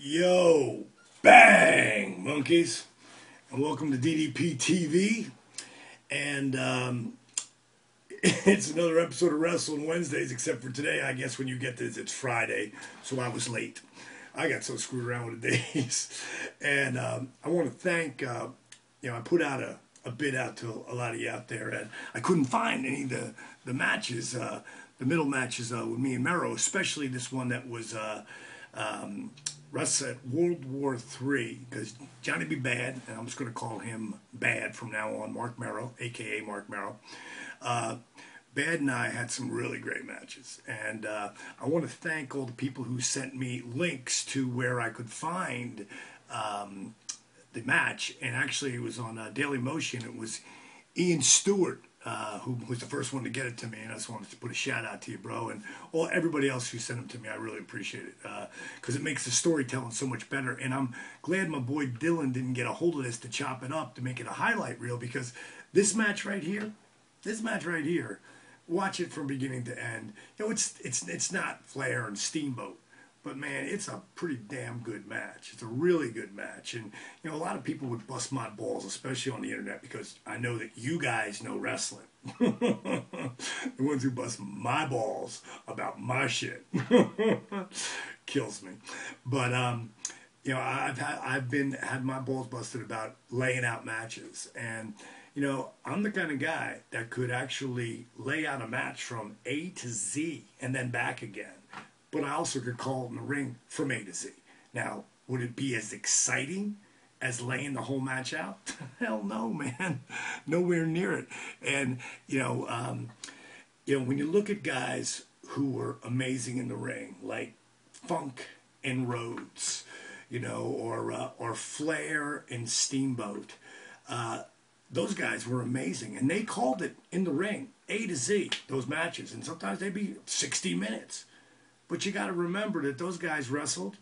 Yo, bang, monkeys, and welcome to DDP TV. And it's another episode of Wrasslin Wednesdays, except for today. I guess when you get this, it's Friday, so I was late. I got so screwed around with the days. And I want to thank, I put out a bid out to a lot of you out there, and I couldn't find any of the matches, the middle matches with me and Mero, especially this one that was Russ at World War III, because Johnny B. Bad, and I'm just going to call him Bad from now on, Mark Mero, a.k.a. Mark Mero. Bad and I had some really great matches, and I want to thank all the people who sent me links to where I could find the match, and actually it was on Daily Motion. It was Ian Stewart who was the first one to get it to me, and I just wanted to put a shout out to you, bro, and everybody else who sent them to me. I really appreciate it because it makes the storytelling so much better. And I'm glad my boy Dylan didn't get a hold of this to chop it up to make it a highlight reel, because this match right here, watch it from beginning to end. You know, it's not Flair and Steamboat, but man, it's a pretty damn good match. It's a really good match. And, you know, a lot of people would bust my balls, especially on the internet, because I know that you guys know wrestling. The ones who bust my balls about my shit. Kills me. But, you know, I've had my balls busted about laying out matches. And, you know, I'm the kind of guy that could actually lay out a match from A to Z and then back again. But I also could call it in the ring from A to Z. Now, would it be as exciting as laying the whole match out? Hell no, man. Nowhere near it. And, when you look at guys who were amazing in the ring, like Funk and Rhodes, or Flair and Steamboat, those guys were amazing. And they called it in the ring, A to Z, those matches. And sometimes they'd be 60 minutes. But you got to remember that those guys wrestled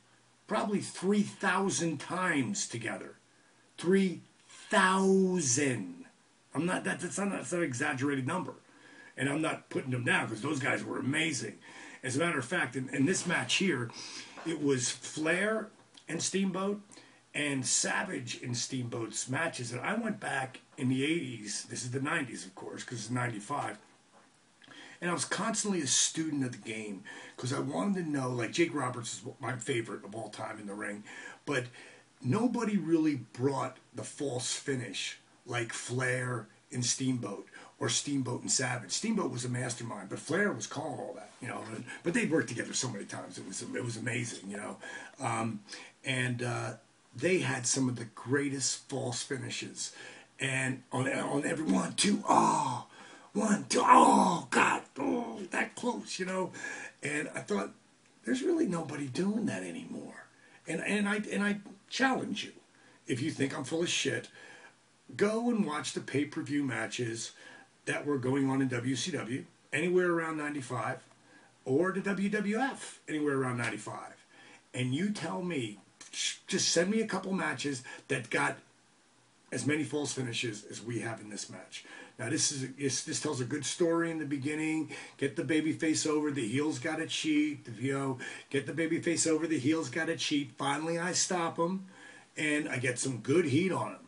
probably 3,000 times together. 3,000. That's not an exaggerated number. And I'm not putting them down, because those guys were amazing. As a matter of fact, in this match here, it was Flair and Steamboat and Savage and Steamboat's matches. And I went back in the 80s. This is the 90s, of course, because it's 95. And I was constantly a student of the game, because I wanted to know, like, Jake Roberts is my favorite of all time in the ring, but nobody really brought the false finish like Flair and Steamboat, or Steamboat and Savage. Steamboat was a mastermind, but Flair was calling all that, but they'd worked together so many times. It was amazing, and they had some of the greatest false finishes, and on every 1, 2, oh, 1, 2, oh, God, oh, that close, And I thought, there's really nobody doing that anymore. And I challenge you, if you think I'm full of shit, go and watch the pay-per-view matches that were going on in WCW, anywhere around 95, or the WWF, anywhere around 95. And you tell me, just send me a couple matches that got as many false finishes as we have in this match. Now, this tells a good story in the beginning. Get the babyface over, the heels got to cheat. Get the babyface over, the heels got to cheat. Finally, I stop them, and I get some good heat on them.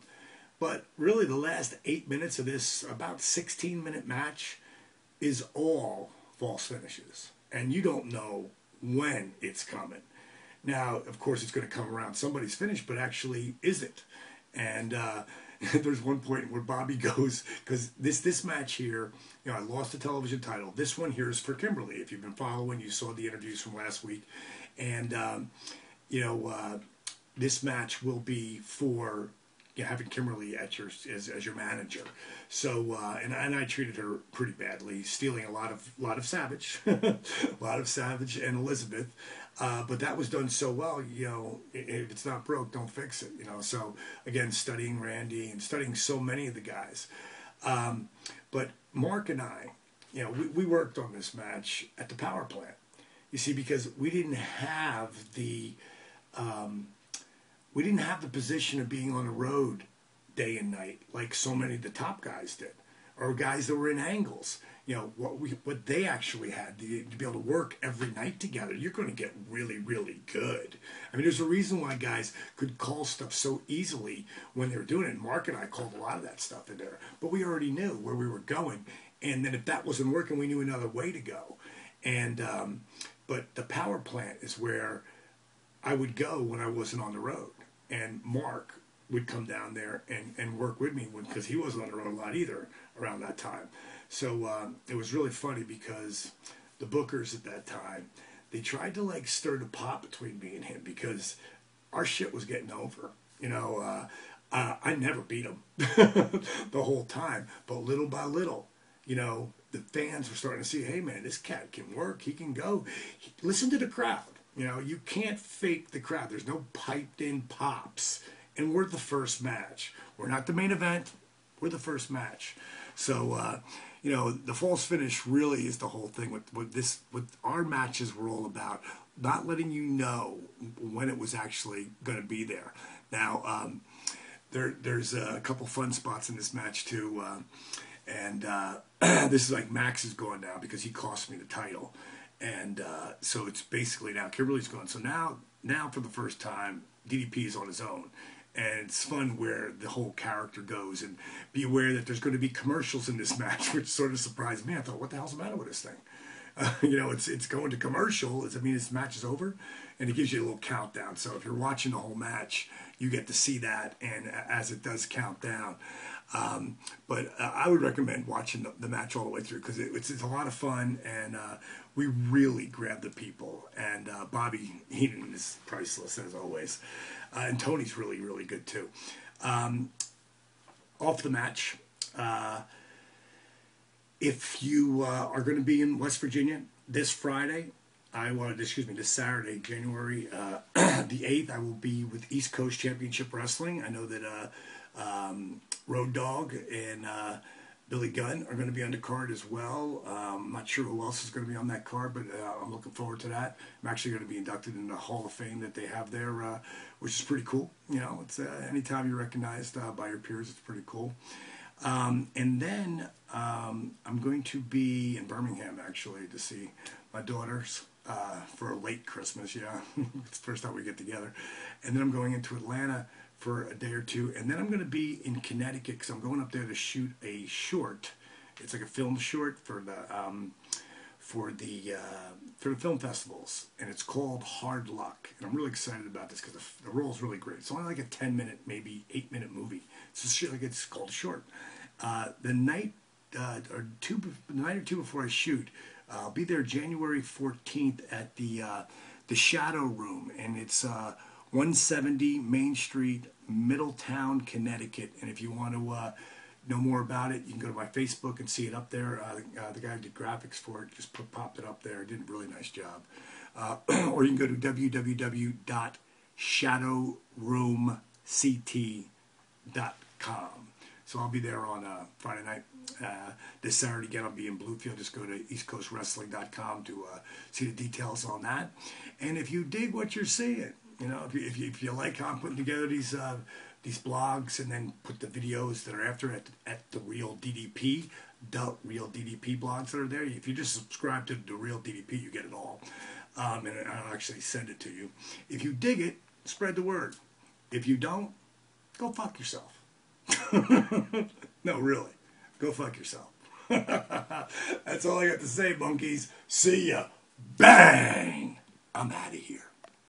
But really, the last 8 minutes of this about 16-minute match is all false finishes, and you don't know when it's coming. Now, of course, it's going to come around somebody's finish, but actually, is it? And there's one point where Bobby goes, because this match here, I lost the television title. This one here is for Kimberly. If you've been following, you saw the interviews from last week. And, this match will be for having Kimberly as your manager. So, and I treated her pretty badly, stealing a lot of Savage, a lot of Savage and Elizabeth. But that was done so well, if it's not broke, don't fix it, So, again, studying Randy and studying so many of the guys. But Mark and I, we worked on this match at the power plant. You see, because we didn't have the position of being on the road day and night like so many of the top guys did, or guys that were in angles. what they actually had to be able to work every night together, you're going to get really, really good. I mean, there's a reason why guys could call stuff so easily when they were doing it. Mark and I called a lot of that stuff in there, but we already knew where we were going. And then if that wasn't working, we knew another way to go. And but the power plant is where I would go when I wasn't on the road. And Mark would come down there and work with me because he wasn't on the road a lot either around that time. So it was really funny because the bookers at that time, they tried to like stir the pot between me and him because our shit was getting over. I never beat him the whole time, but little by little, the fans were starting to see, hey man, this cat can work, he can go. Listen to the crowd. You can't fake the crowd. There's no piped in pops. And we're the first match. We're not the main event. We're the first match. So, the false finish really is the whole thing with our matches were all about. Not letting you know when it was actually going to be there. Now, there's a couple fun spots in this match too. And this is like Max is going now because he cost me the title. And so it's basically now Kimberly's gone. So now for the first time, DDP is on his own. And it's fun where the whole character goes. And be aware that there's going to be commercials in this match, which sort of surprised me. I thought, what the hell's the matter with this thing? It's going to commercial. Does it mean this match is over? And it gives you a little countdown. So if you're watching the whole match, you get to see that. And as it does count down. But I would recommend watching the match all the way through because it's a lot of fun. And we really grabbed the people. And Bobby Heenan is priceless, as always. And Tony's really, really good, too. Off the match, if you are going to be in West Virginia this Friday, this Saturday, January the 8th, I will be with East Coast Championship Wrestling. I know that Road Dogg and Billy Gunn are going to be on the card as well. I'm not sure who else is going to be on that card, but I'm looking forward to that. I'm actually going to be inducted in the Hall of Fame that they have there, which is pretty cool. It's anytime you're recognized by your peers, it's pretty cool. And then I'm going to be in Birmingham, actually, to see my daughters for a late Christmas. Yeah, it's the first time we get together. And then I'm going into Atlanta for a day or two, and then I'm going to be in Connecticut because I'm going up there to shoot a short. It's like a film short for the film festivals, and it's called Hard Luck. And I'm really excited about this because the role is really great. It's only like a 10-minute, maybe 8-minute movie. It's just shit, like it's called a short. The night or two before I shoot, I'll be there January 14th at the Shadow Room, and it's 170 Main Street, Middletown, Connecticut. And if you want to know more about it, you can go to my Facebook and see it up there. The guy who did graphics for it just popped it up there. Did a really nice job. Or you can go to www.shadowroomct.com. So I'll be there on Friday night. This Saturday again, I'll be in Bluefield. Just go to eastcoastwrestling.com to see the details on that. And if you dig what you're seeing, if you like how I'm putting together these blogs and then put the videos that are after at the Real DDP blogs that are there. If you just subscribe to the Real DDP, you get it all, and I'll actually send it to you. If you dig it, spread the word. If you don't, go fuck yourself. No, really, go fuck yourself. That's all I got to say, monkeys. See ya. Bang. I'm out of here.